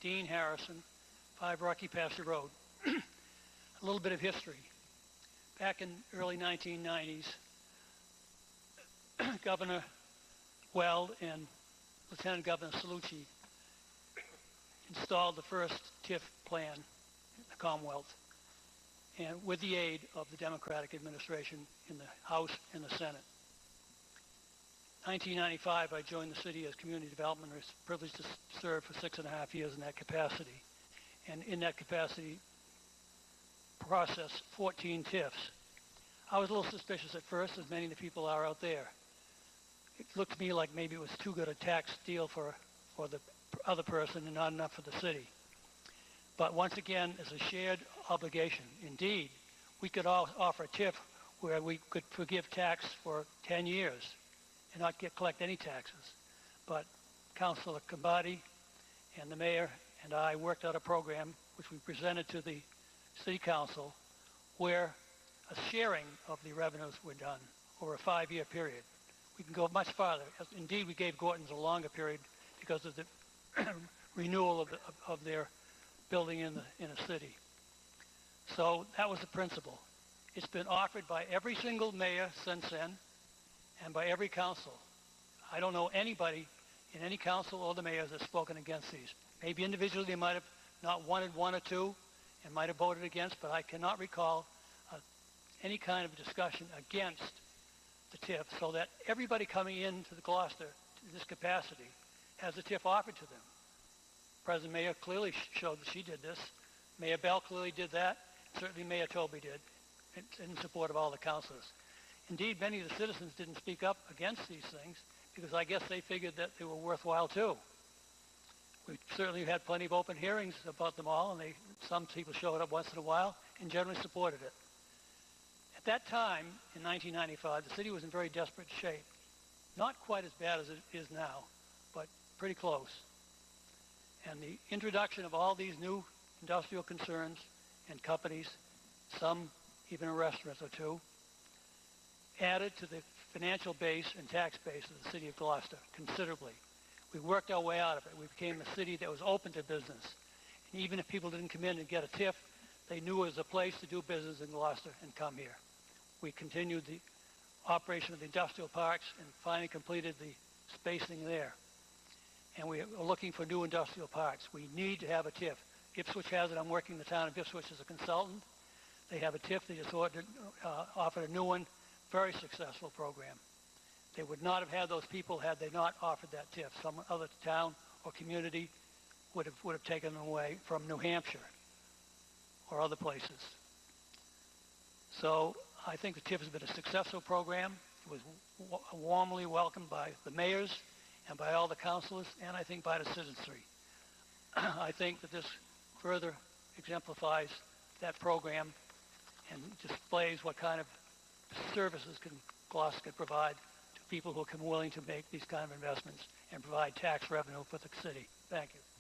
Dean Harrison, 5 Rocky Pasture Road. A little bit of history. Back in early 1990s, Governor Weld and Lieutenant Governor Cellucci installed the first TIF plan in the Commonwealth, and with the aid of the Democratic administration in the House and the Senate. 1995, I joined the city as community development. I was privileged to serve for 6.5 years in that capacity. And in that capacity, process 14 TIFs. I was a little suspicious at first, as many of the people are out there. It looked to me like maybe it was too good a tax deal for the other person and not enough for the city. But once again, as a shared obligation, indeed, we could all offer a TIF where we could forgive tax for 10 years and not collect any taxes. But Councilor Combati and the mayor and I worked out a program which we presented to the City Council where a sharing of the revenues were done over a 5-year period. We can go much farther. Indeed, we gave Gorton's a longer period because of the renewal of their building in a city. So that was the principle. It's been offered by every single mayor since then and by every council. I don't know anybody in any council or the mayors that's spoken against these. Maybe individually they might have not wanted one or two and might have voted against, but I cannot recall any kind of discussion against the TIF, so that everybody coming into the Gloucester to this capacity has a TIF offered to them. President Mayor clearly showed that she did this. Mayor Bell clearly did that. Certainly Mayor Toby did, in support of all the councilors. Indeed, many of the citizens didn't speak up against these things because I guess they figured that they were worthwhile too. We certainly had plenty of open hearings about them all, and some people showed up once in a while and generally supported it. At that time, in 1995, the city was in very desperate shape. Not quite as bad as it is now, but pretty close. And the introduction of all these new industrial concerns and companies, some even a restaurant or two, added to the financial base and tax base of the city of Gloucester considerably. We worked our way out of it. We became a city that was open to business. And even if people didn't come in and get a TIF, they knew it was a place to do business in Gloucester and come here. We continued the operation of the industrial parks and finally completed the spacing there. And we are looking for new industrial parks. We need to have a TIF. Ipswich has it. I'm working in the town of Ipswich as a consultant. They have a TIF. They just offered a new one, very successful program. They would not have had those people had they not offered that TIF. Some other town or community would have taken them away from New Hampshire or other places. So I think the TIF has been a successful program. It was warmly welcomed by the mayors and by all the councilors, and I think by the citizenry. I think that this further exemplifies that program and displays what kind of services Gloucester can provide to people who are willing to make these kind of investments and provide tax revenue for the city. Thank you.